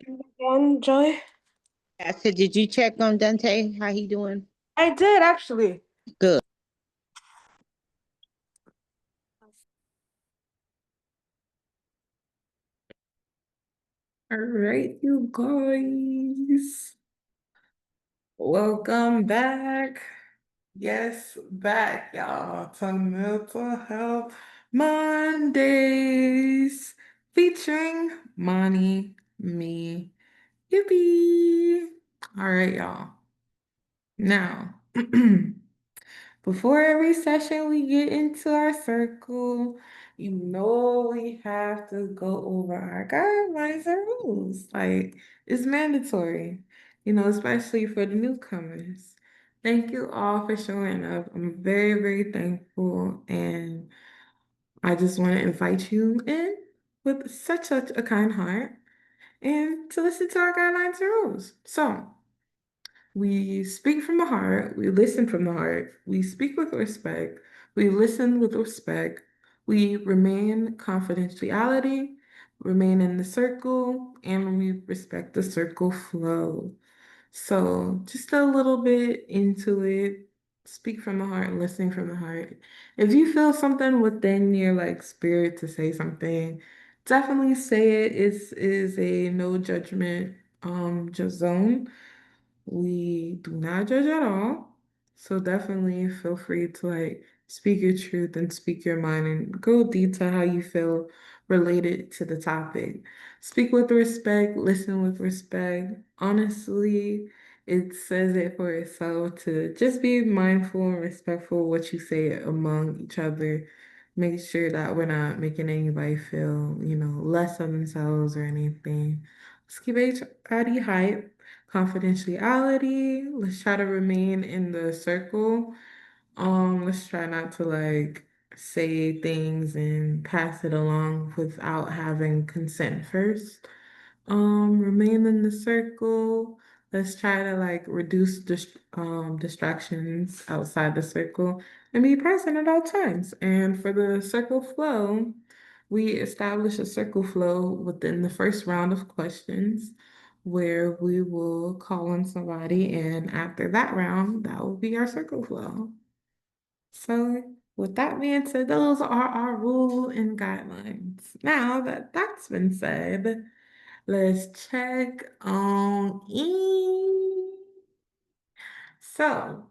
Again, Joy. I said, did you check on Dante? How he doing? I did actually. Good. All right, you guys. Welcome back. Yes, back, y'all, to Mental Health Mondays featuring Monty, me, Yippee. All right, y'all. Now, before every session we get into our circle, we have to go over our guidelines and rules. Like, it's mandatory, especially for the newcomers. Thank you all for showing up. I'm very, very thankful. And I just want to invite you in with such a kind heart and to listen to our guidelines and rules. So, we speak from the heart, we listen from the heart, we speak with respect, we listen with respect, we remain confidentiality, remain in the circle, and we respect the circle flow. So, just a little bit into it, speak from the heart, listening from the heart. If you feel something within your like spirit to say something, definitely say it. Is a no judgment just zone. We do not judge at all. So definitely feel free to like speak your truth and speak your mind and go deep to how you feel related to the topic. Speak with respect, listen with respect. Honestly, it says it for itself to just be mindful and respectful of what you say among each other. Make sure that we're not making anybody feel, less of themselves or anything. Let's keep everybody hype. Confidentiality. Let's try to remain in the circle. Let's try not to like say things and pass it along without having consent first. Remain in the circle. Let's try to like reduce distractions outside the circle and be present at all times. And for the circle flow, we establish a circle flow within the first round of questions where we will call on somebody, and after that round, that will be our circle flow. So, with that being said, those are our rules and guidelines. Now that that's been said, let's check on in. So,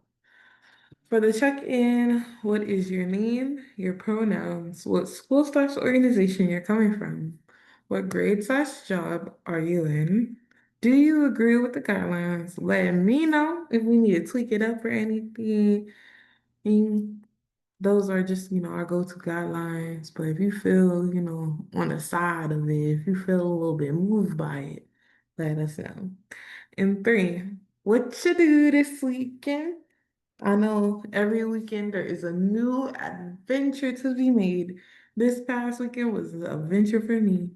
for the check-in, what is your name, your pronouns, what school/organization you're coming from, what grade/job are you in, do you agree with the guidelines? Let me know if we need to tweak it up or anything. And those are just, our go-to guidelines. But if you feel, on the side of it, if you feel a little bit moved by it, let us know. And three, what you do this weekend? I know every weekend there is a new adventure to be made. This past weekend was an adventure for me.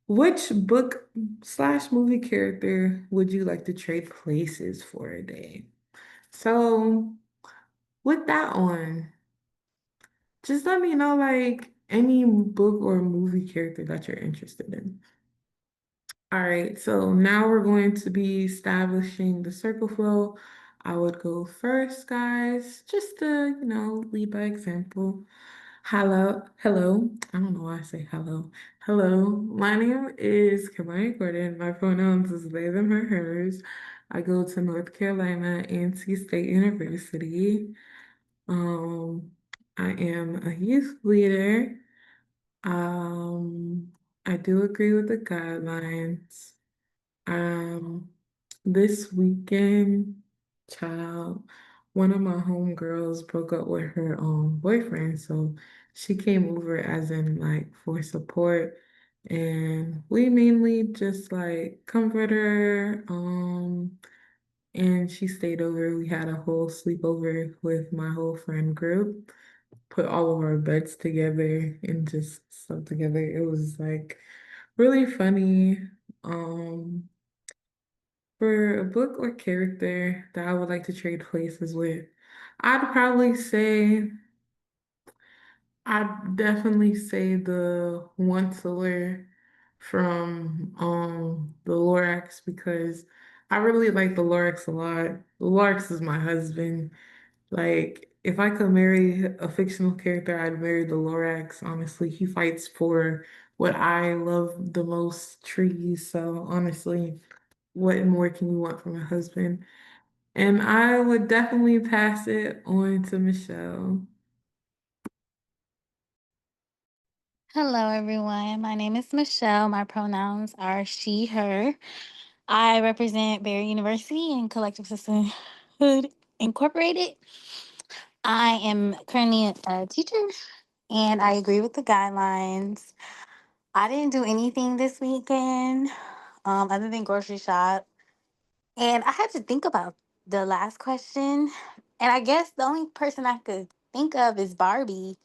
Which book/movie character would you like to trade places for a day? So, with that one, just let me know like any book or movie character that you're interested in. All right, so now we're going to be establishing the circle flow. I would go first, guys, just to, lead by example. Hello. I don't know why I say hello. Hello, my name is Kimani Gordon. My pronouns is they, them, her, hers. I go to North Carolina A&T State University. Um, I am a youth leader. Um, I do agree with the guidelines. Um, this weekend, child, one of my homegirls broke up with her boyfriend, so she came over as in like for support, and we mainly just like comfort her. And she stayed over. We had a whole sleepover with my whole friend group, put all of our beds together and just slept together. It was like really funny. Um, for a book or character that I would like to trade places with, I'd probably say, I'd definitely say the once-a from the Lorax because I really like the Lorax a lot. The Lorax is my husband. Like, if I could marry a fictional character, I'd marry the Lorax. Honestly, he fights for what I love the most, trees. So honestly, what more can you want from a husband? And I would definitely pass it on to Michelle. Hello, everyone. My name is Michelle. My pronouns are she, her. I represent Barry University and Collective Sisterhood Incorporated. I am currently a teacher and I agree with the guidelines. I didn't do anything this weekend other than grocery shop. And I had to think about the last question. And I guess the only person I could think of is Barbie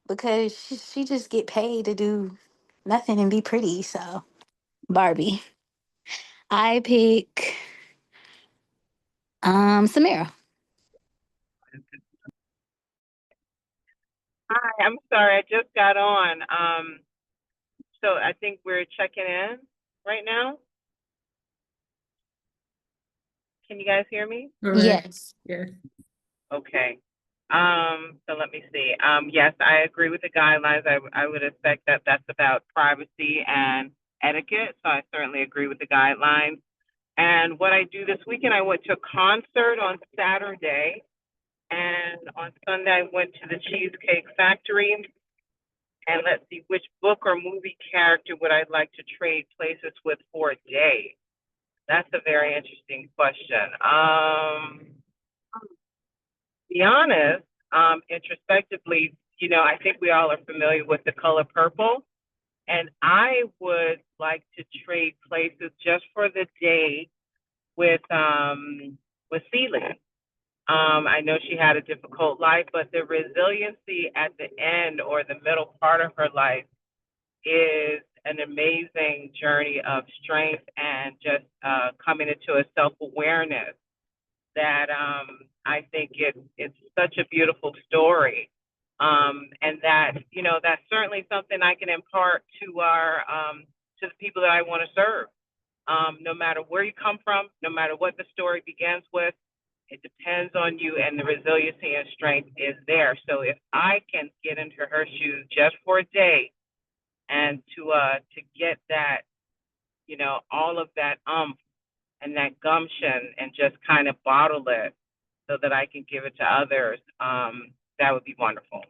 because she just get paid to do nothing and be pretty. So Barbie. I pick Samira. Hi, I'm sorry, I just got on. So I think we're checking in right now. Can you guys hear me? Correct. Yes. Yes. Okay. So let me see. Yes, I agree with the guidelines. I would expect that that's about privacy and etiquette. So I certainly agree with the guidelines. And what I do this weekend, I went to a concert on Saturday, and on Sunday I went to the Cheesecake Factory. And let's see, which book or movie character would I like to trade places with for a day? That's a very interesting question. To be honest, introspectively, I think we all are familiar with the color purple. And I would like to trade places just for the day with Celie. I know she had a difficult life, but the resiliency at the end or the middle part of her life is an amazing journey of strength and just coming into a self awareness that I think it's such a beautiful story. And that, that's certainly something I can impart to to the people that I want to serve. No matter where you come from, no matter what the story begins with, it depends on you, and the resiliency and strength is there. So if I can get into her shoes just for a day and to get that, all of that and that gumption and just kind of bottle it so that I can give it to others, that would be wonderful.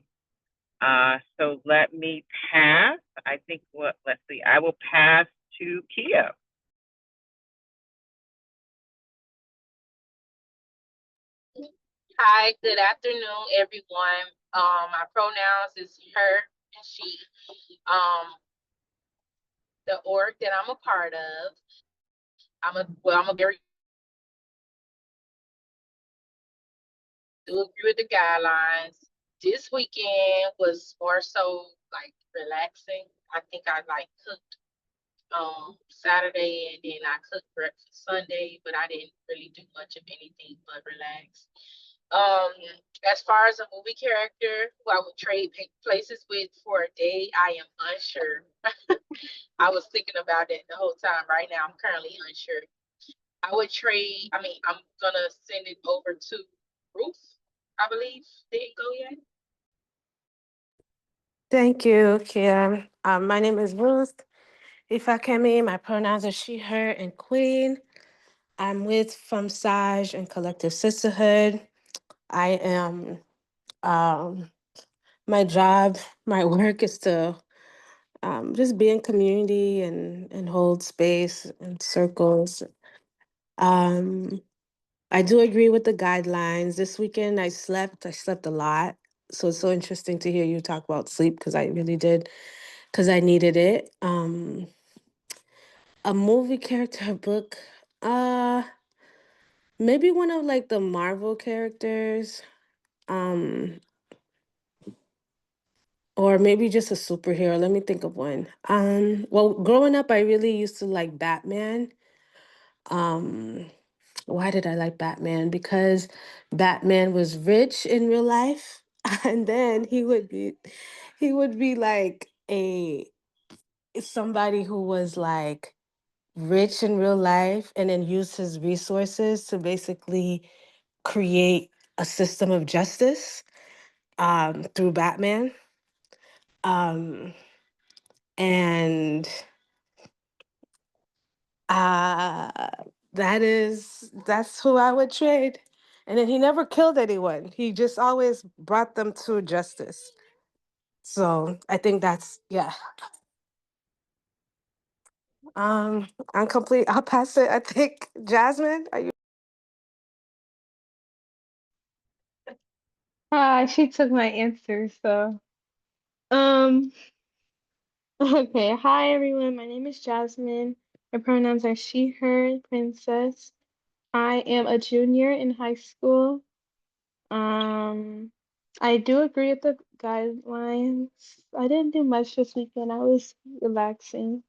So let me pass. I think let's see, I will pass to Kia. Hi, good afternoon, everyone. My pronouns is her and she. The org that I'm a part of, I'm a very do agree with the guidelines. This weekend was more so like relaxing. I think I like cooked Saturday and then I cooked breakfast Sunday, but I didn't really do much of anything but relax. Um, as far as a movie character who I would trade places with for a day, I am unsure. I was thinking about it the whole time. Right now, I'm currently unsure. I would trade, I'm gonna send it over to Ruth, I believe. Didn't go yet. Thank you, Kia. My name is Ruth. If I can be, my pronouns are she, her, and queen. I'm with From Sage and Collective Sisterhood. I am, my job, my work is to just be in community and hold space and circles. Um, I do agree with the guidelines. This weekend I slept a lot. So it's so interesting to hear you talk about sleep because I really did, because I needed it. A movie character book, uh, maybe one of like the Marvel characters, um, or maybe just a superhero. Let me think of one. Well, growing up, I really used to like Batman. Um, Why did I like Batman? Because Batman was rich in real life, and then he would be like somebody who was like rich in real life and then used his resources to basically create a system of justice through Batman. Um, and uh, that's who I would trade. And then he never killed anyone. He just always brought them to justice. So I think that's yeah. I'm complete. I'll pass it. I think Jasmine, are you? She took my answer, so um okay. Hi everyone, my name is Jasmine. My pronouns are she, her, princess. I am a junior in high school. Um I do agree with the guidelines. I didn't do much this weekend. I was relaxing.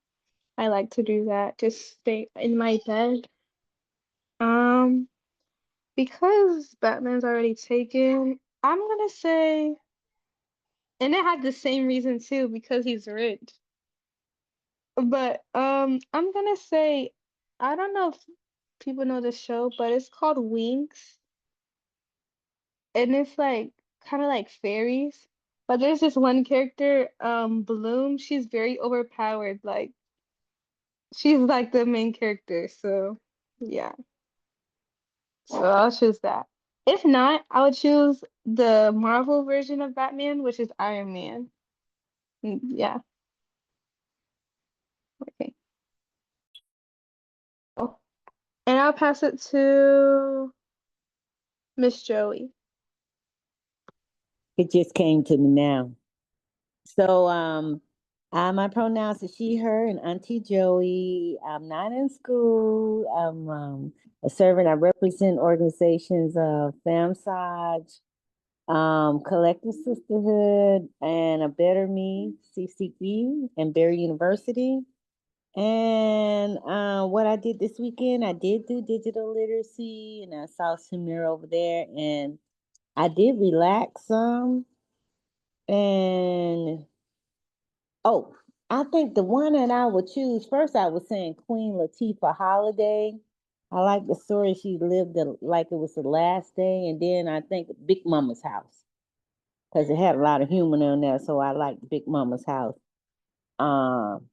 I like to do that, just stay in my bed. Um, because Batman's already taken, I'm gonna say, and it had the same reason too, because he's rich. But I'm gonna say, I don't know if people know the show, but it's called Winx, and it's like kind of like fairies. But there's this one character, Bloom. She's very overpowered. Like she's like the main character. So yeah. So I'll choose that. If not, I would choose the Marvel version of Batman, which is Iron Man. Yeah. Okay. Oh. And I'll pass it to Miss Joey. It just came to me now. So my pronouns are she, her, and Auntie Joey. I'm not in school. I'm a servant. I represent organizations of FAMSAJ, Collective Sisterhood, and A Better Me, CCE, and Barry University. And what I did this weekend, I did do digital literacy, and I saw Samir over there, and I did relax some. And oh, I think the one that I would choose first, I was saying Queen Latifah Holiday. I like the story she lived like it was the last day, and then I think Big Mama's house because it had a lot of humor in there, so I liked Big Mama's house. Um,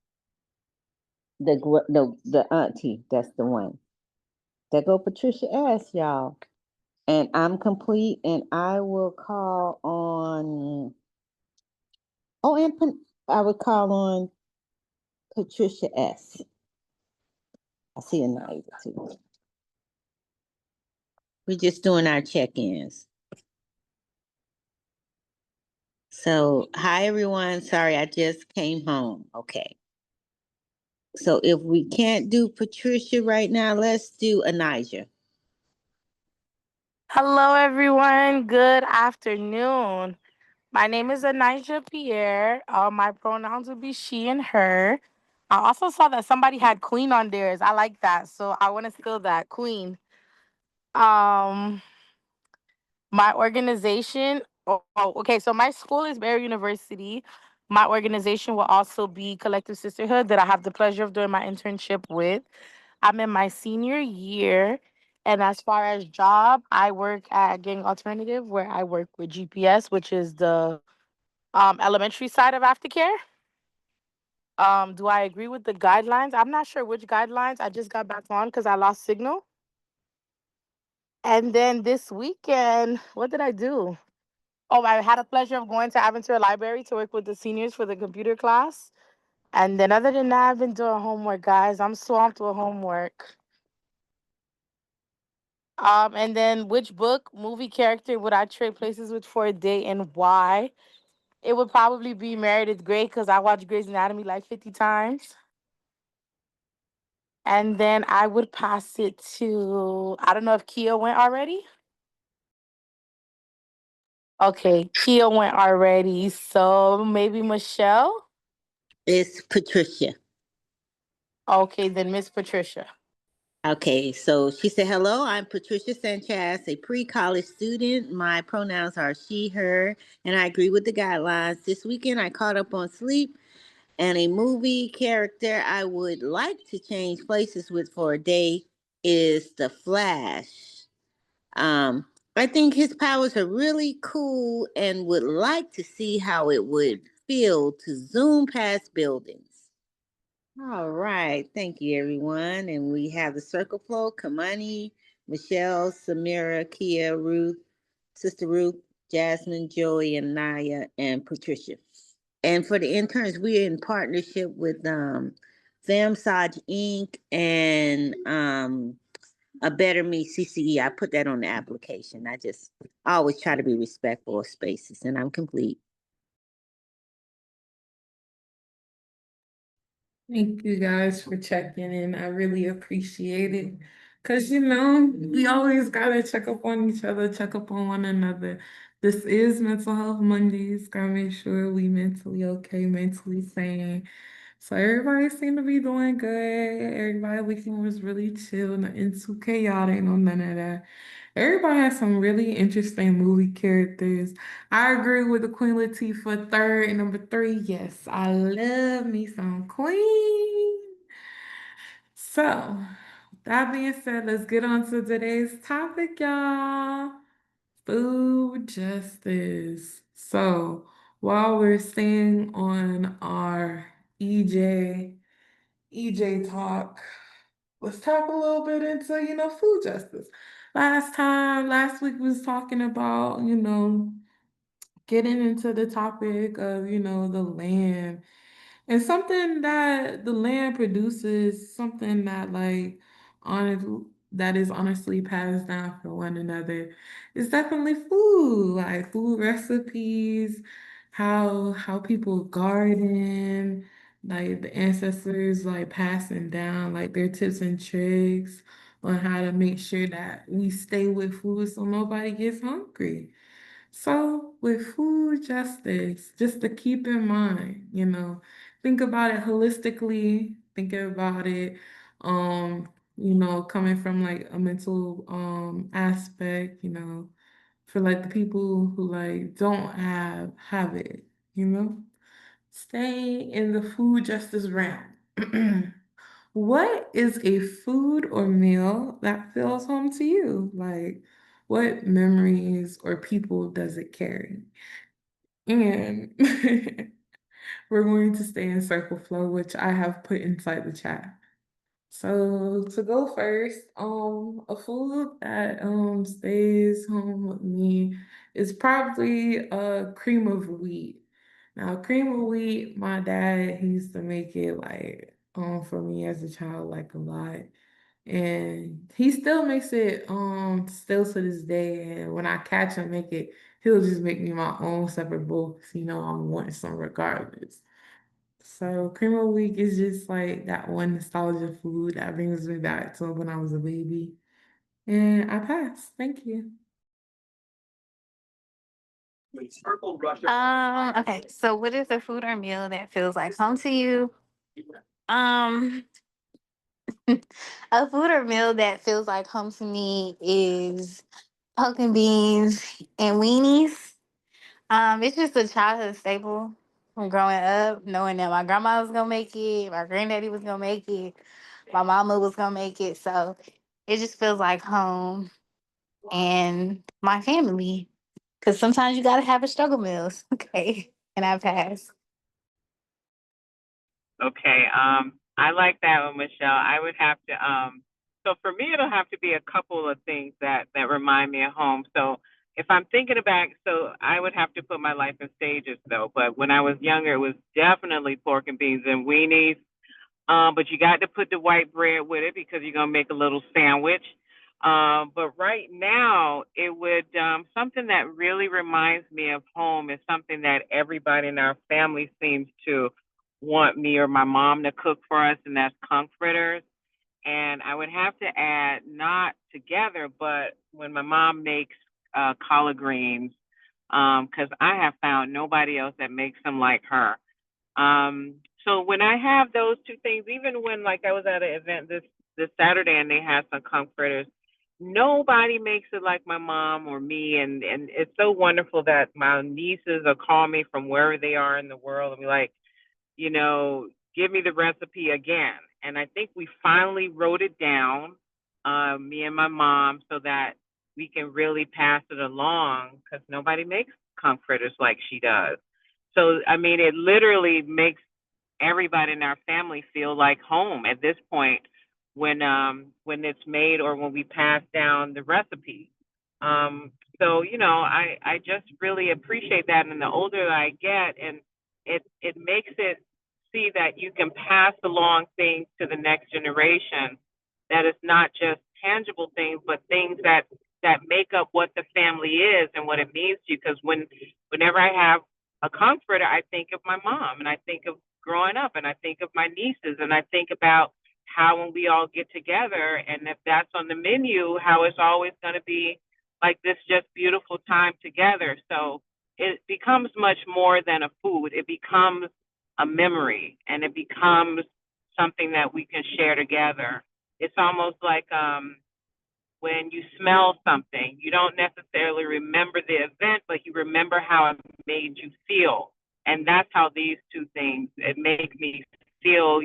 the auntie, that's the one. There go Patricia S, y'all, and I'm complete, and I will call on. Oh, I would call on Patricia S. I see a night too. We're just doing our check-ins. So, hi everyone. Sorry, I just came home. Okay. So if we can't do Patricia right now, let's do Anijah. Hello, everyone. Good afternoon. My name is Anijah Pierre. My pronouns would be she and her. I also saw that somebody had Queen on theirs. I like that, so I want to steal that Queen. Um, my organization. Okay. So my school is Barry University. My organization will also be Collective Sisterhood that I have the pleasure of doing my internship with. I'm in my senior year. And as far as job, I work at Gang Alternative, where I work with GPS, which is the elementary side of aftercare. Do I agree with the guidelines? I'm not sure which guidelines. I just got back on because I lost signal. And then this weekend, what did I do? Oh, I had a pleasure of going to Aventura Library to work with the seniors for the computer class. And then other than that, I've been doing homework, guys. I'm swamped with homework. And then which book, movie character would I trade places with for a day and why? It would probably be Meredith Grey because I watched Grey's Anatomy like 50 times. And then I would pass it to, I don't know if Kia went already. Okay, Kia went already. So maybe Michelle? It's Patricia. Okay, then Miss Patricia. Okay, so she said, hello, I'm Patricia Sanchez, a pre-college student. My pronouns are she, her, and I agree with the guidelines. This weekend I caught up on sleep And a movie character I would like to change places with for a day is the Flash. Um, I think his powers are really cool and would like to see how it would feel to zoom past buildings. All right. Thank you, everyone. And we have the circle flow: Kimani, Michelle, Samira, Kia, Ruth, Sister Ruth, Jasmine, Joey, and Naya, and Patricia. And for the interns, we're in partnership with FemSaj Inc. and a Better Me CCE. I put that on the application. I always try to be respectful of spaces, and I'm complete. Thank you guys for checking in. I really appreciate it. Because, you know, we always got to check up on each other, check up on one another. This is Mental Health Mondays. Got to make sure we mentally okay, mentally sane. So everybody seemed to be doing good. Everybody weekend was really chill, nothing too chaotic, no none of that. Everybody has some really interesting movie characters. I agree with the Queen Latifah third and number three. Yes, I love me some Queen. So, that being said, let's get on to today's topic, y'all. Food justice. So, while we're staying on our EJ talk, let's talk a little bit into, food justice. Last week we was talking about, getting into the topic of, the land and something that the land produces, something that that is honestly passed down from one another. It's definitely food, like food recipes, how people garden, like the ancestors like passing down like their tips and tricks on how to make sure that we stay with food so nobody gets hungry. So, with food justice, just to keep in mind, think about it holistically, think about it, coming from like a mental aspect, for like the people who like don't have it, you know? Stay in the food justice realm. What is a food or meal that feels home to you? Like, what memories or people does it carry? And we're going to stay in circle flow, which I have put inside the chat. So to go first, a food that stays home with me is probably a cream of wheat. Now, cream of wheat, my dad, he used to make it like for me as a child like a lot. And he still makes it still to this day. And when I catch him make it, he'll just make me my own separate bowl 'cause I'm wanting some regardless. So cream of wheat is just like that one nostalgia food that brings me back to when I was a baby. And I pass. Thank you. Okay, so what is a food or meal that feels like home to you? Um, a food or meal that feels like home to me is pumpkin beans and weenies. It's just a childhood staple from growing up, knowing that my grandma was gonna make it, my granddaddy was gonna make it, my mama was gonna make it. So it just feels like home and my family. Cause sometimes you gotta have a struggle meals. Okay. And I pass. Okay, I like that one, Michelle. I would have to, so for me, it'll have to be a couple of things that remind me of home. So if I'm thinking back, so I would have to put my life in stages though. But when I was younger, it was definitely pork and beans and weenies. But you got to put the white bread with it because you're gonna make a little sandwich. But right now, it would something that really reminds me of home is something that everybody in our family seems to want me or my mom to cook for us, and that's conch fritters. And I would have to add not together, but when my mom makes collard greens, because I have found nobody else that makes them like her. Um, so when I have those two things, even when like I was at an event this Saturday and they had some comforters, nobody makes it like my mom or me, and it's so wonderful that my nieces will call me from wherever they are in the world and be like, give me the recipe again. And I think we finally wrote it down, me and my mom, so that we can really pass it along because nobody makes conch fritters like she does. So, I mean, it literally makes everybody in our family feel like home at this point when it's made or when we pass down the recipe. Um, so I just really appreciate that, and the older I get, and it makes it see that you can pass along things to the next generation. That it's not just tangible things, but things that make up what the family is and what it means to you. Because whenever I have a conch fritter, I think of my mom, and I think of growing up, and I think of my nieces, and I think about how when we all get together, and if that's on the menu, how it's always going to be like this just beautiful time together. So it becomes much more than a food. It becomes a memory, and it becomes something that we can share together. It's almost like when you smell something, you don't necessarily remember the event, but you remember how it made you feel. And that's how these two things, it makes me feel,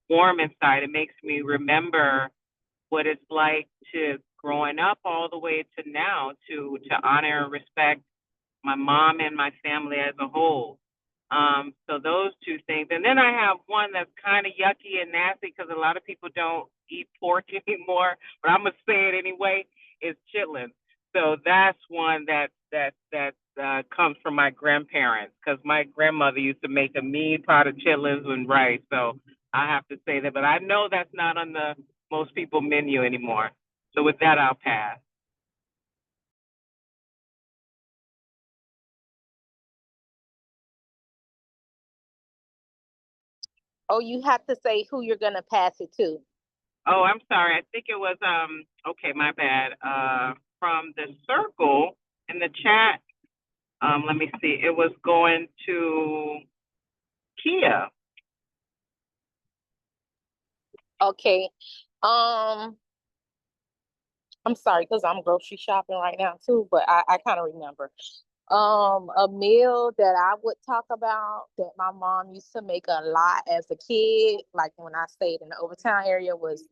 warm inside. It makes me remember what it's like to growing up all the way to now to honor and respect my mom and my family as a whole. So those two things. And then I have one that's kind of yucky and nasty because a lot of people don't eat pork anymore, but I'm gonna say it anyway. It's chitlins. So that's one that comes from my grandparents because my grandmother used to make a mean pot of chitlins and rice. So I have to say that, but I know that's not on the most people menu anymore. So with that, I'll pass. Oh, you have to say who you're gonna pass it to. Oh, I'm sorry. I think it was okay, my bad. From the circle in the chat. Let me see. It was going to Kia. Okay. I'm sorry because I'm grocery shopping right now too, but I kind of remember. A meal that I would talk about that my mom used to make a lot as a kid, like when I stayed in the Overtown area, was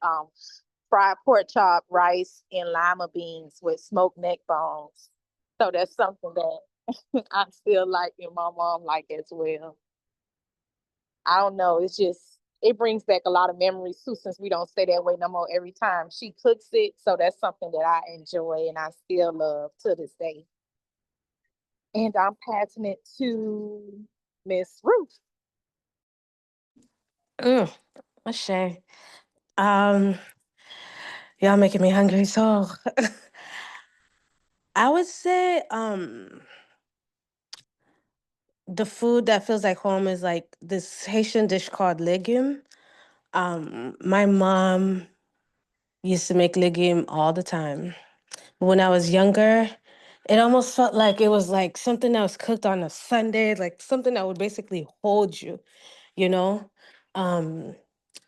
fried pork chop, rice, and lima beans with smoked neck bones. So that's something that I still like and my mom like as well. I don't know. It's just it brings back a lot of memories too, since we don't stay that way no more every time she cooks it. So that's something that I enjoy and I still love to this day. And I'm passing it to Miss Ruth. A shame. Um, y'all making me hungry. So I would say the food that feels like home is like this Haitian dish called legume. My mom used to make legume all the time. When I was younger, it almost felt like it was like something that was cooked on a Sunday, like something that would basically hold you, you know? Um,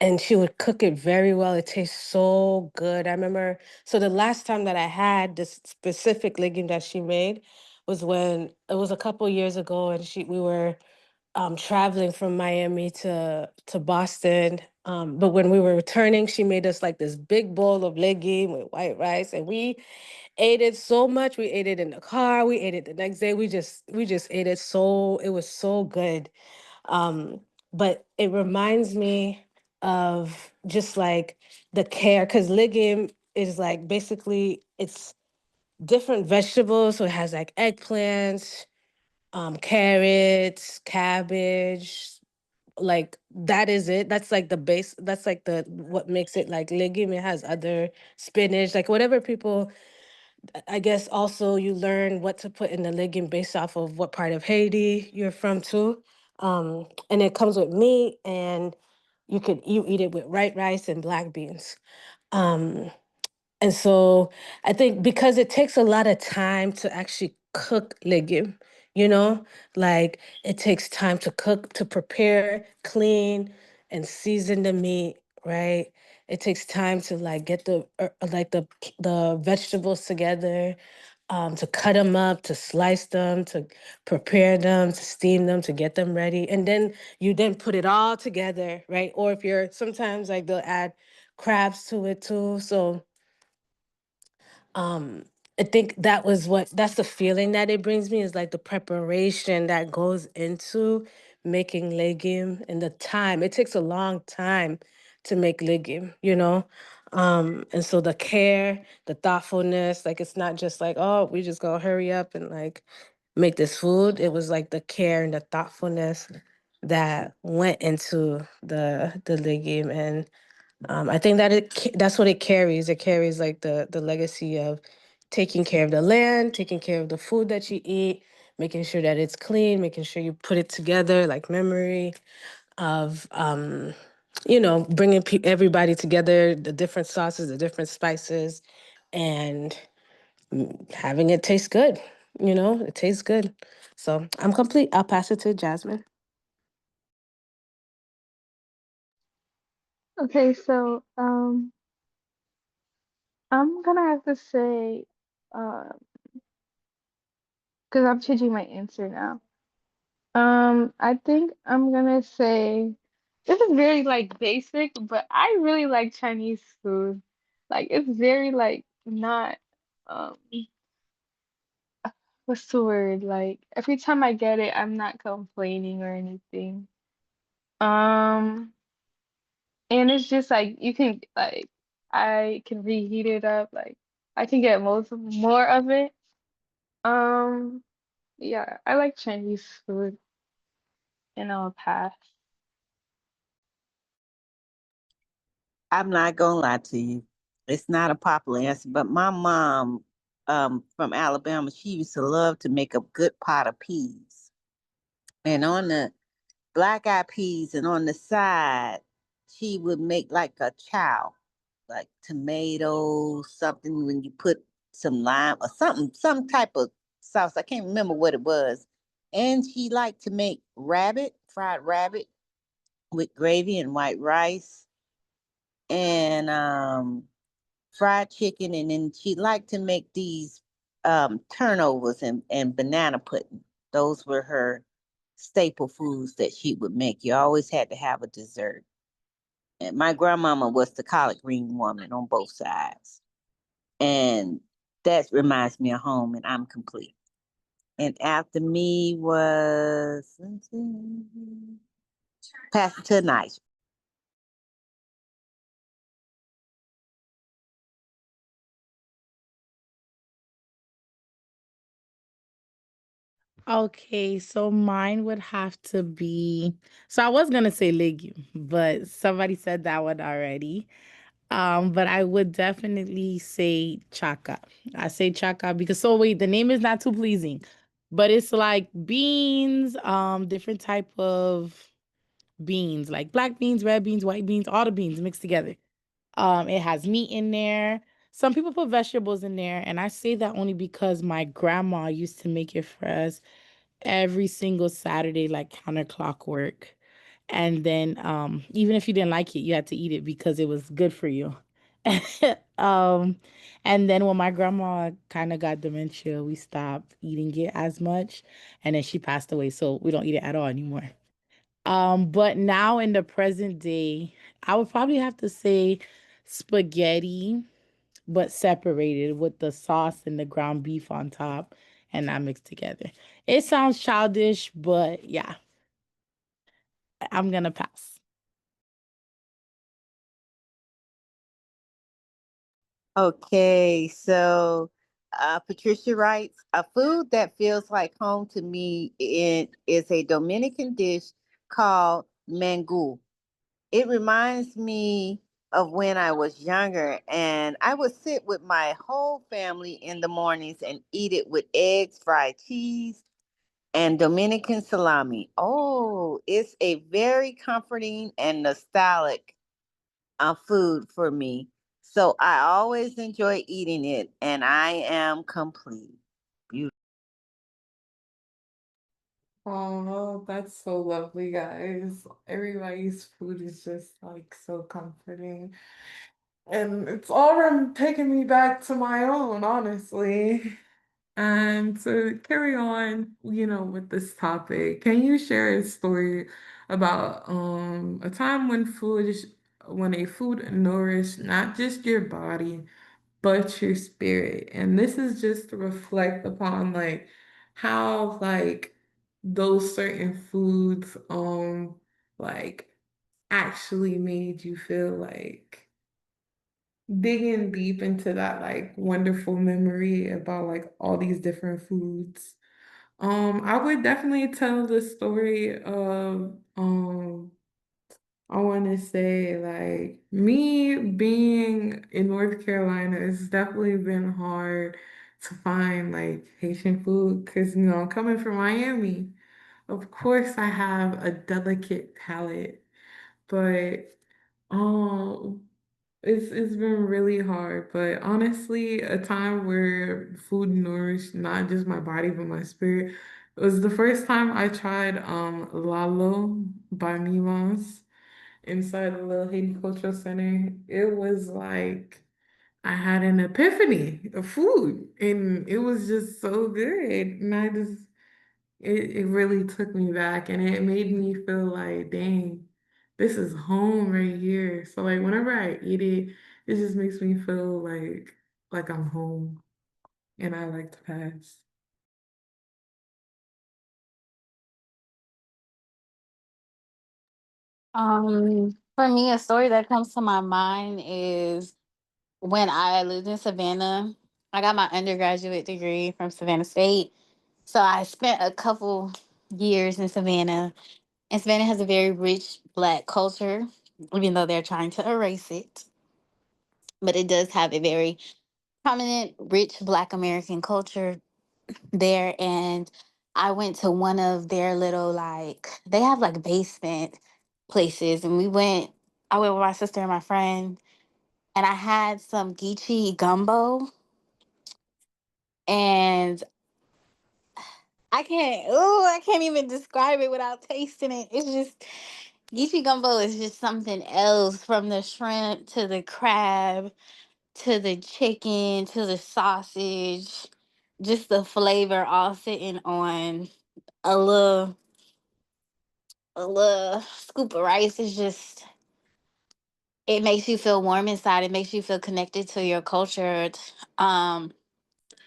and she would cook it very well. It tastes so good. I remember, so the last time that I had this specific legume that she made was when it was a couple years ago, and we were traveling from Miami to Boston. But when we were returning, she made us like this big bowl of legume with white rice, and we ate it so much. We ate it in the car. We ate it the next day. We just ate it so it was so good. Um, but it reminds me of just like the care, because legume is like basically it's different vegetables. So it has like eggplants, carrots, cabbage, like that is it. That's like the base. That's like the what makes it like legume. It has other spinach, like whatever people. I guess also you learn what to put in the legume based off of what part of Haiti you're from too. And it comes with meat, and you eat it with white rice and black beans. Um, and so I think because it takes a lot of time to actually cook legume, you know, like it takes time to cook, to prepare, clean, and season the meat, right? It takes time to like get the like the vegetables together. to cut them up, to slice them, to prepare them, to steam them, to get them ready. And then you then put it all together, right? Or if you're sometimes like they'll add crabs to it too. So um I think that's the feeling that it brings me, is like the preparation that goes into making legume, and the time. It takes a long time to make legume, you know? And so the care, the thoughtfulness, like it's not just like, oh, we just gonna hurry up and like make this food. It was like the care and the thoughtfulness that went into the legume. And I think that that's what it carries. It carries like the legacy of taking care of the land, taking care of the food that you eat, making sure that it's clean, making sure you put it together, like memory of bringing everybody together, the different sauces, the different spices, and having it taste good. It tastes good. So I'm complete. I'll pass it to Jasmine. Okay, so I'm gonna have to say, because I'm changing my answer now. I think I'm gonna say this is very like basic, but I really like Chinese food. Like it's very like not um what's the word? Like every time I get it, I'm not complaining or anything. Um, and it's just like you can like I can reheat it up, like I can get more of it. Um, yeah, I like Chinese food and I'll pass. I'm not gonna lie to you. It's not a popular answer, but my mom, from Alabama, she used to love to make a good pot of peas. And on the black eyed peas and on the side, she would make like a chow, like tomatoes, something when you put some lime or something, some type of sauce. I can't remember what it was. And she liked to make fried rabbit with gravy and white rice and fried chicken. And then she liked to make these turnovers and banana pudding. Those were her staple foods that she would make. You always had to have a dessert. And my grandmama was the collard green woman on both sides. And that reminds me of home, and I'm complete. And after me was Pastor to Nice. Okay, so mine would have to be, so I was gonna say legume, but somebody said that one already. But I would definitely say chaka. I say chaka because, so wait, the name is not too pleasing, but it's like beans, different type of beans, like black beans, red beans, white beans, all the beans mixed together. It has meat in there. Some people put vegetables in there, and I say that only because my grandma used to make it for us every single Saturday, like counterclockwork. And then even if you didn't like it, you had to eat it because it was good for you. um, and then when my grandma kind of got dementia, we stopped eating it as much, and then she passed away, so we don't eat it at all anymore. But now in the present day, I would probably have to say spaghetti, but separated with the sauce and the ground beef on top and not mixed together. It sounds childish, but yeah, I'm gonna pass. Okay, so Patricia writes, a food that feels like home to me is a Dominican dish called mango. It reminds me of when I was younger, and I would sit with my whole family in the mornings and eat it with eggs, fried cheese, and Dominican salami. Oh, it's a very comforting and nostalgic food for me. So I always enjoy eating it, and I am complete. Beautiful. Oh, that's so lovely, guys. Everybody's food is just like so comforting. And it's all taking me back to my own, honestly. And to carry on, with this topic, can you share a story about a time when a food nourished not just your body, but your spirit? And this is just to reflect upon like how like those certain foods like actually made you feel like digging deep into that like wonderful memory about like all these different foods. I would definitely tell the story of I want to say like me being in North Carolina, it's definitely been hard to find like Haitian food because coming from Miami, of course I have a delicate palate, but um it's been really hard, but honestly, a time where food nourished not just my body but my spirit was the first time I tried Lalo by Mimas inside the little Haiti Cultural Center. It was like I had an epiphany of food, and it was just so good. And it really took me back, and it made me feel like, dang, this is home right here. So like whenever I eat it, it just makes me feel like I'm home, and I like to pass. For me, a story that comes to my mind is when I lived in Savannah. I got my undergraduate degree from Savannah State. So I spent a couple years in Savannah, and Savannah has a very rich Black culture, even though they're trying to erase it. But it does have a very prominent, rich Black American culture there. And I went to one of their little, like, they have like basement places. And I went with my sister and my friend, and I had some Geechee gumbo. And I can't even describe it without tasting it. It's just, Geechee gumbo is just something else, from the shrimp to the crab to the chicken to the sausage, just the flavor all sitting on a little scoop of rice. Is just, it makes you feel warm inside. It makes you feel connected to your culture, um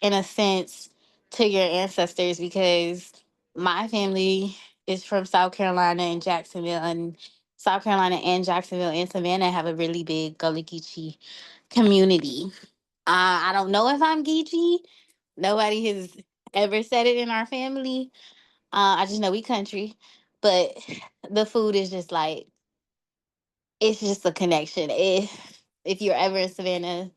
in a sense, to your ancestors, because my family is from South Carolina and Jacksonville, and South Carolina and Jacksonville and Savannah have a really big Gullah Geechee community. I don't know if I'm Geechee. Nobody has ever said it in our family. I just know we country, but the food is just like, it's just a connection. If you're ever in Savannah,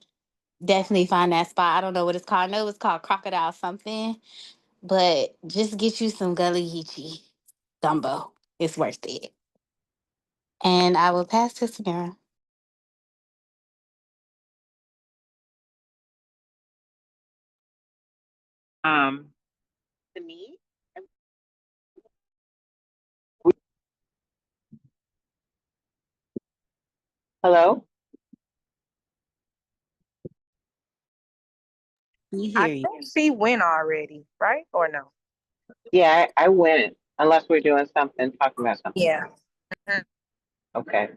definitely find that spot. I don't know what it's called. I know it's called Crocodile something, but just get you some Gullah Geechee gumbo. It's worth it. And I will pass to Samira. Um, to me, hello? We I hear you. think she went already, right? Or no? Yeah, I went, unless we're doing something, talking about something. Yeah. Mhm. Okay.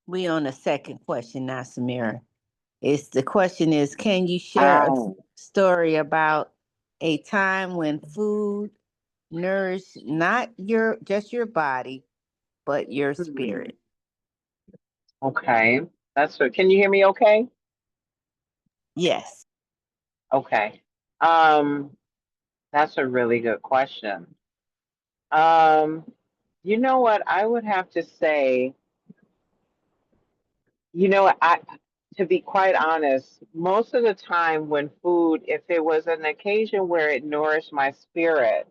We on the second question now, Samira. The question is, can you share a Oh, story about a time when food nourished not just your body, but your spirit? okay. That's what, can you hear me okay? Yes. Okay. Um, that's a really good question. Um, you know what? I would have to say, I to be quite honest, most of the time when food, if it was an occasion where it nourished my spirit,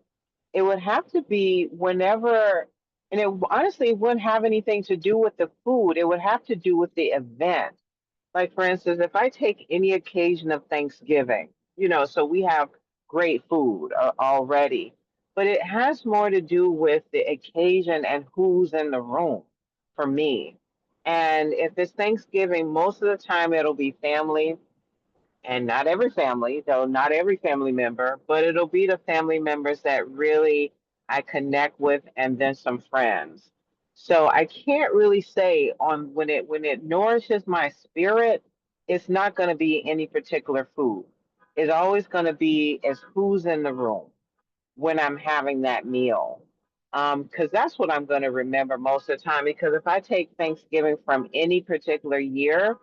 it would have to be whenever, and it honestly wouldn't have anything to do with the food. It would have to do with the event. Like, for instance, if I take any occasion of Thanksgiving, so we have great food already, but it has more to do with the occasion and who's in the room for me. And if it's Thanksgiving, most of the time it'll be family And not every family, though, not every family member, but it'll be the family members that really I connect with, and then some friends. So I can't really say on when it nourishes my spirit, it's not going to be any particular food. It's always going to be as who's in the room when I'm having that meal. Because that's what I'm going to remember most of the time. Because if I take Thanksgiving from any particular year,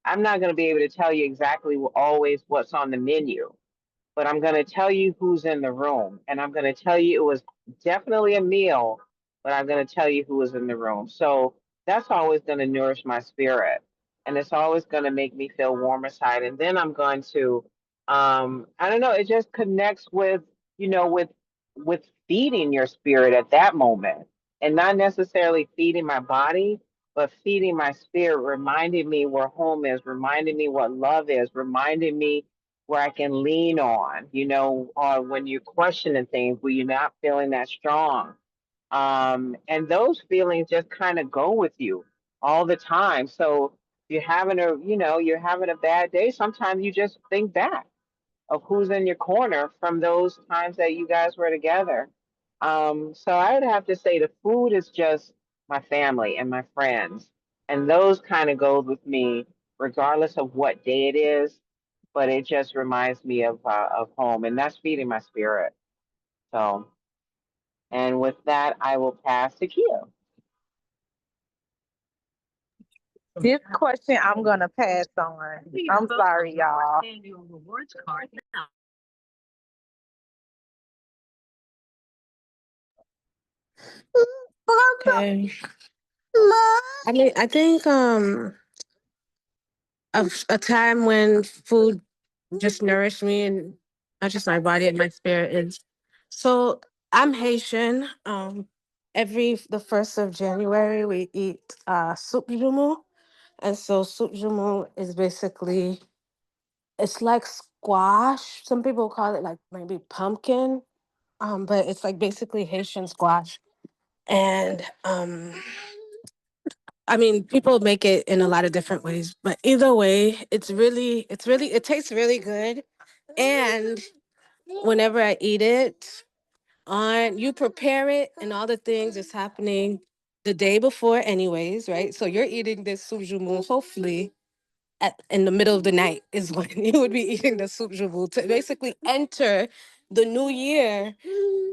I'm not going to be able to tell you exactly always what's on the menu, but I'm going to tell you who's in the room. And I'm going to tell you it was definitely a meal, but I'm going to tell you who was in the room. So that's always going to nourish my spirit. And it's always going to make me feel warm inside. And then I'm going to, I don't know, it just connects with, you know, with feeding your spirit at that moment, and not necessarily feeding my body, but feeding my spirit, reminding me where home is, reminding me what love is, reminding me where I can lean on, you know, or when you're questioning things, where you're not feeling that strong. And those feelings just kind of go with you all the time. So you're having a, you know, you're having a bad day. Sometimes you just think back of who's in your corner from those times that you guys were together. So I would have to say the food is just my family and my friends, and those kind of goes with me regardless of what day it is. But it just reminds me of home, and that's feeding my spirit. So, and with that, I will pass to Kia. This question I'm gonna pass on. I'm sorry, y'all. Okay. I mean, I think a time when food just nourished me, and not just my body and my spirit, is so I'm Haitian. Every the 1st of January we eat soup jumu, and so soup jumu is basically, it's like squash. Some people call it like maybe pumpkin, but it's like basically Haitian squash. And I mean, people make it in a lot of different ways, but either way, it tastes really good. And whenever I eat it, on you prepare it and all the things is happening the day before, anyways, right? So you're eating this sujumu, hopefully in the middle of the night is when you would be eating the soup jouvou to basically enter the new year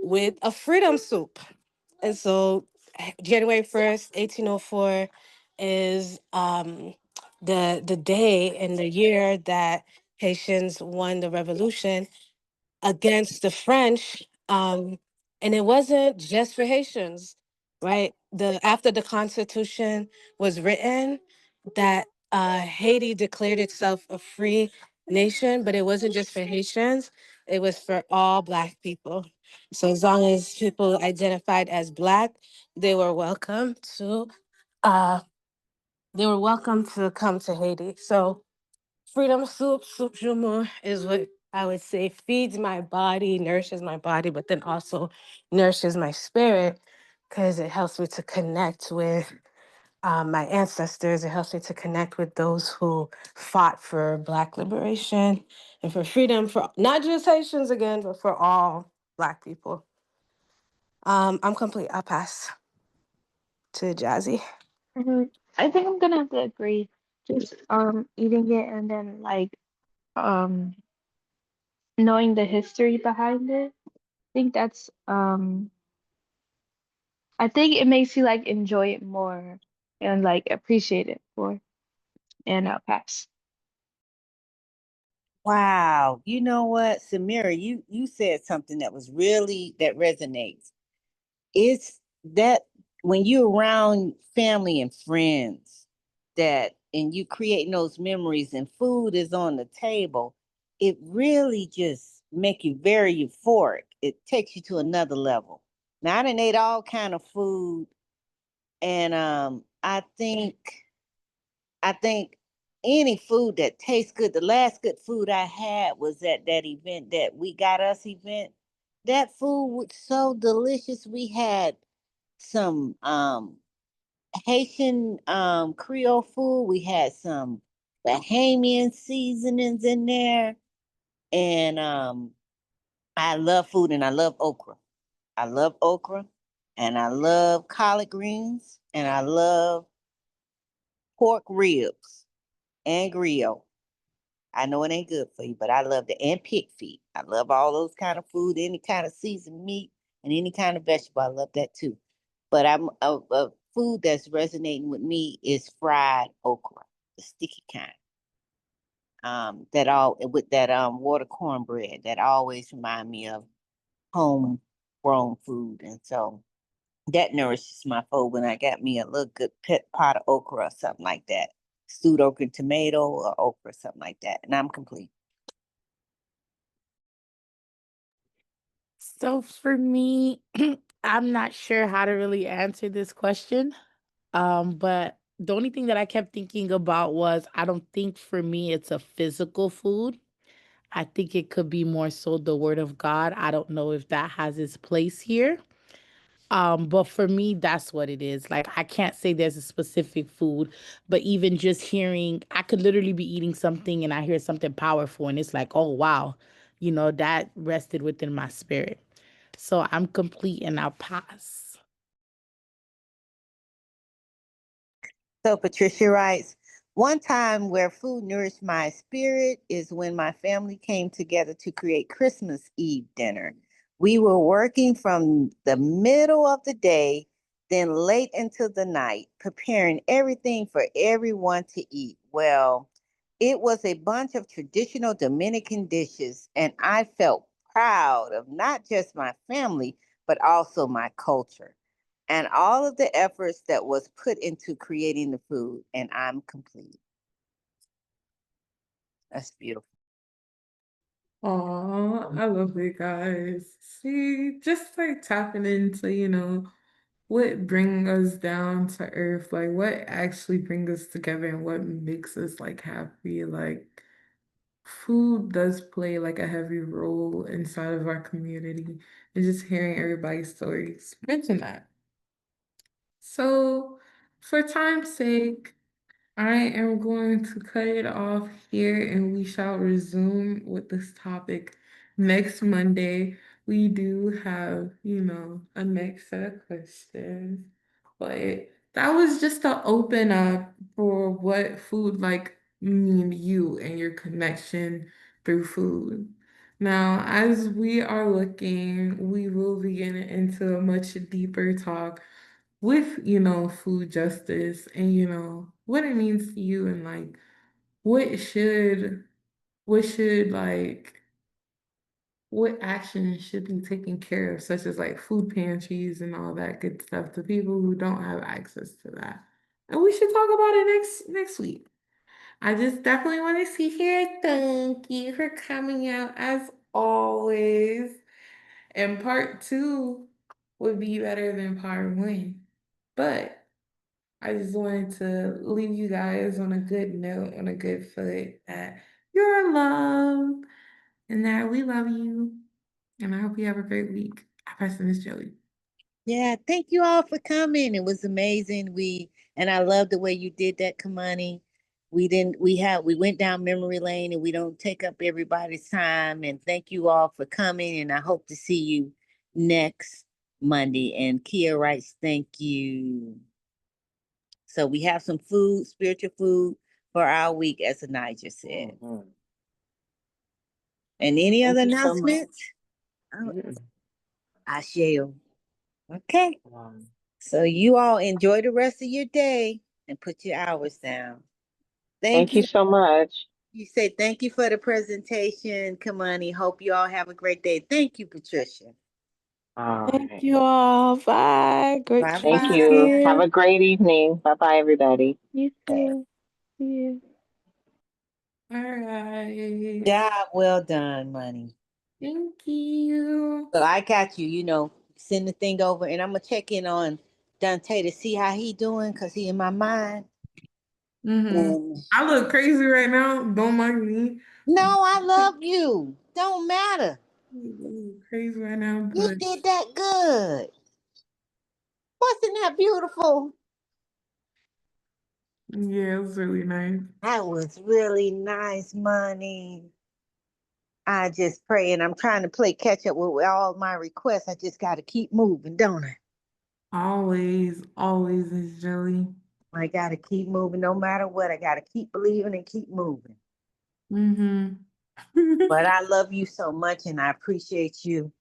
with a freedom soup. And so January 1st, 1804 is the day and the year that Haitians won the revolution against the French. And it wasn't just for Haitians, right? The After the Constitution was written, that Haiti declared itself a free nation, but it wasn't just for Haitians, it was for all Black people. So as long as people identified as Black, they were welcome to uh, come to Haiti. So freedom soup, soup joumou is what I would say feeds my body, nourishes my body, but then also nourishes my spirit, because it helps me to connect with my ancestors. It helps me to connect with those who fought for Black liberation and for freedom for not just Haitians again, but for all Black people. I'm complete. I'll pass to Jazzy. I think I'm gonna have to agree. Just eating it and then like um knowing the history behind it. Think that's I think it makes you like enjoy it more and like appreciate it more. And I'll pass. Wow. You know what, Samira, you said something that was really that resonates. It's that when you're around family and friends that and you creating those memories and food is on the table, it really just make you very euphoric. It takes you to another level. Now I done ate all kind of food, and I think any food that tastes good. The last good food I had was at that event, that We Got Us event. That food was so delicious. We had some Haitian Creole food. We had some Bahamian seasonings in there. And I love food and I love okra. I love okra and I love collard greens and I love pork ribs and grill. I know it ain't good for you, but I love the and pig feet. I love all those kind of food, any kind of seasoned meat and any kind of vegetable. I love that too. But I'm a food that's resonating with me is fried okra, the sticky kind. That all with that water cornbread that always remind me of homegrown food, and so that nourishes my soul when I got me a little good pet pot of okra or something like that. Stewed okra and tomato or okra, something like that. And I'm complete. So for me, I'm not sure how to really answer this question. But the only thing that I kept thinking about was I don't think for me it's a physical food. I think it could be more so the word of God. I don't know if that has its place here. But for me, that's what it is. Like, I can't say there's a specific food, but even just hearing, I could literally be eating something and I hear something powerful, and it's like, oh, wow, that rested within my spirit. So I'm complete and I'll pass. So Patricia writes, one time where food nourished my spirit is when my family came together to create Christmas Eve dinner. We were working from the middle of the day, then late into the night, preparing everything for everyone to eat. Well, it was a bunch of traditional Dominican dishes, and I felt proud of not just my family, but also my culture and all of the efforts that was put into creating the food, and I'm complete. That's beautiful. Aw, I love it, guys. See, just like tapping into, what bring us down to earth, like what actually bring us together and what makes us like happy. Like food does play like a heavy role inside of our community, and just hearing everybody's stories. Mention that. So, for time's sake, I am going to cut it off here and we shall resume with this topic next Monday. We do have, a next set of questions, but that was just to open up for what food like mean to you and your connection through food. Now, as we are looking, we will be getting into a much deeper talk with, food justice and, what it means to you and like what should like what actions should be taken care of, such as like food pantries and all that good stuff to people who don't have access to that. And we should talk about it next week. I just definitely want to see here. Thank you for coming out as always. And part two would be better than part one. But I just wanted to leave you guys on a good note, on a good foot, that you're loved and that we love you. And I hope you have a great week. I pass to Miss Joey. Yeah, thank you all for coming. It was amazing. And I love the way you did that, Kimani. We went down memory lane and we don't take up everybody's time. And thank you all for coming. And I hope to see you next Monday. And Kia writes, thank you. So we have some food, spiritual food for our week, as Anija said. Mm-hmm. And any other announcements? I shall. Okay. So you all enjoy the rest of your day and put your hours down. Thank you so much. You say thank you for the presentation, Kimani. Hope you all have a great day. Thank you, Patricia. Thank you all. Bye. Great. Bye-bye. Thank you. Have a great evening. Bye bye, everybody. You too. See you. All right. Job well done, Money. Thank you. So I got you, send the thing over and I'm gonna check in on Dante to see how he doing because he in my mind. Mm-hmm. I look crazy right now. Don't mind me. No, I love you. Don't matter. Crazy right now, but you did that good. Wasn't that beautiful? Yeah, it was really nice. That was really nice, Money. I just pray, and I'm trying to play catch up with all my requests. I just got to keep moving, don't I? Always, Miss Jelly. I got to keep moving no matter what. I got to keep believing and keep moving. Mm-hmm. But I love you so much, and I appreciate you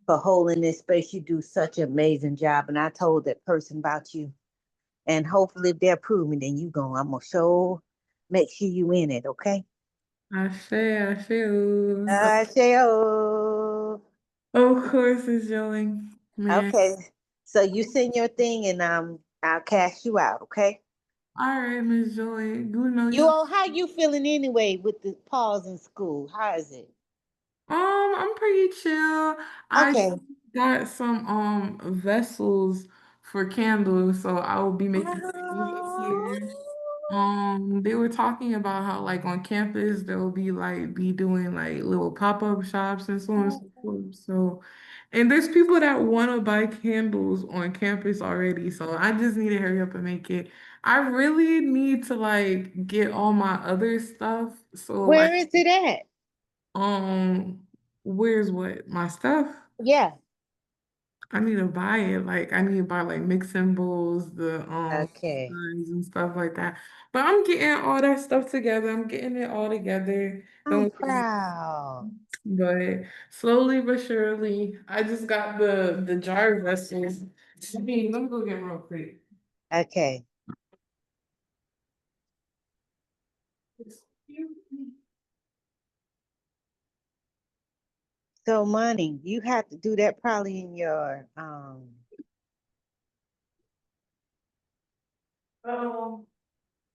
for holding this space. You do such an amazing job, and I told that person about you. And hopefully, if they approve me, then I'm gonna show, make sure you in it, okay? I feel. Show. Of course, Miss Jelly. Man. Okay, so you send your thing, and I'll cash you out, okay? All right, Miss Joy. Good know You you. all, how you feeling anyway with the pause in school? How is it? I'm pretty chill. I Okay. got some vessels for candles, so I will be making candles this Oh, year. They were talking about how like on campus they'll be doing like little pop-up shops and so on and so forth. So, and there's people that want to buy candles on campus already, so I just need to hurry up and make it. I really need to like get all my other stuff. So like where is it at? where's what? My stuff? Yeah. I need to buy it. Like I need to buy like mixing bowls, the Okay. signs and stuff like that. But I'm getting all that stuff together. I'm getting it all together. I'm Don't proud. but slowly but surely, I just got the jar vessels. Let me go get 'em real quick. Okay. Excuse me. So, Money, you have to do that probably in your Um,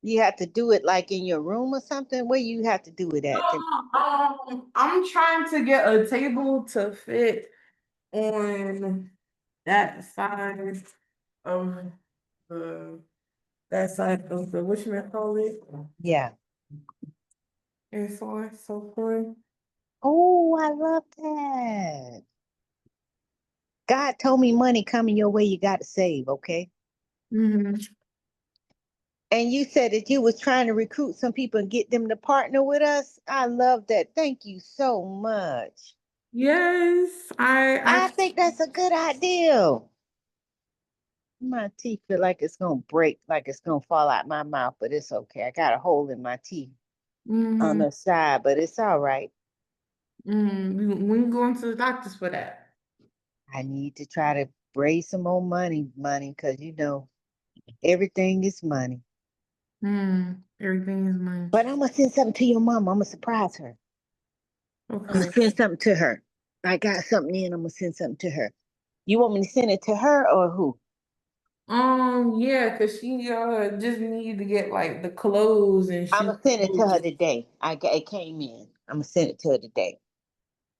you have to do it like in your room or something. Where you have to do it at? I'm trying to get a table to fit on that side of the what you call it, Yeah. and so on and so forth. Oh, I love that. God told me money coming your way, you got to save, okay? Hmm. And you said that you was trying to recruit some people and get them to partner with us. I love that. Thank you so much. Yes, I I actually. think that's a good idea. My teeth feel like it's gonna break, like it's gonna fall out my mouth, but it's okay. I got a hole in my teeth on Hmm. the side, but it's all right. We going to the doctors for that. I need to try to raise some more money, because everything is money. Everything is mine. But I'm gonna send something to your mom. I'm gonna surprise her. I'm gonna Okay. send something to her. I got something in. I'm gonna send something to her. You want me to send it to her or who? Yeah, because she just need to get like the clothes and I'm shoes. gonna send it to her today. It came in. I'm gonna send it to her today,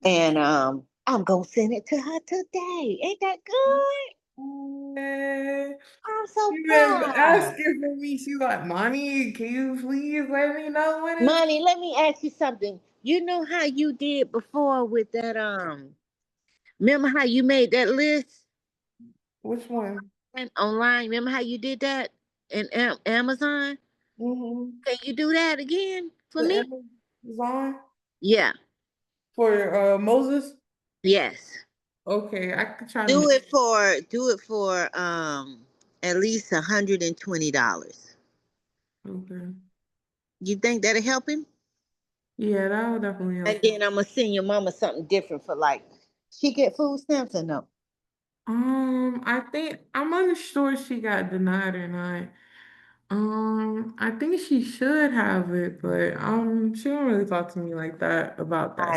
and I'm gonna send it to her today. Ain't that good? Yeah. I'm so She been proud. asking for me. She's like, "Mommy, can you please let me know when it's Money, let me ask you something. You know how you did before with that remember how you made that list which one?" and online? Remember how you did that in Amazon? Mm-hmm. Can you do that again for The me? Amazon Yeah. for Moses. Yes. Okay, I could try to Do make. it for at least $120. Okay. You think that'll help him? Yeah, that would definitely And help. then I'm gonna send your mama something different for like she get food stamps or no? I think I'm unsure she got denied or not. I think she should have it, but she don't really talk to me like that about that.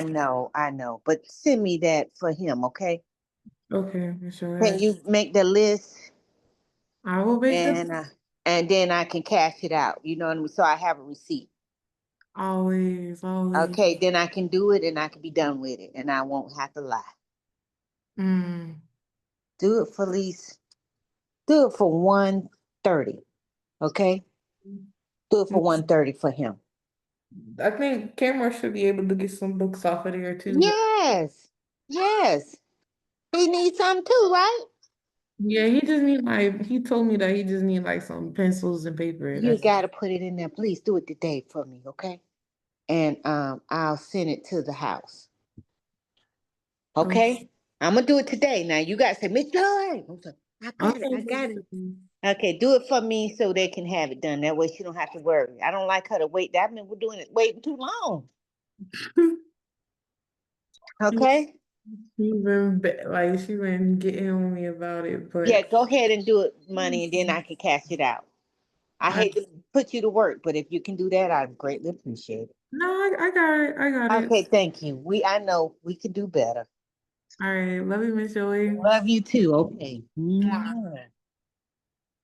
I know. But send me that for him, okay? Okay, for Can sure. you make the list I will make the and then I can cash it out. You know what I mean? So I have a receipt. always. Okay, then I can do it and I can be done with it and I won't have to lie. Mm. Do it for at least do it for 130. Okay? Do it for 130 for him. I think Cameron should be able to get some books off of there too. Yes. Yes. He needs some too, right? Yeah, he just need like he told me that he just need like some pencils and paper. You That's gotta put it in there. Please do it today for me, okay? And I'll send it to the house. okay. Okay? I'm gonna do it today. Now you gotta say, Miss Joy. I'm sorry. I got it. I got it. Okay. Okay, do it for me so they can have it done. That way she don't have to worry. I don't like her to wait. That means we're doing it waiting too long. Okay? She been getting on me about it, Yeah, but go ahead and do it, money, and then I can cash it out. I I hate to put you to work, but if you can do that, I greatly appreciate it. no, I got it. I got it. Okay, thank you. I know we can do better. All right, love you, Miss Joey. Love you too. Okay. Mwah.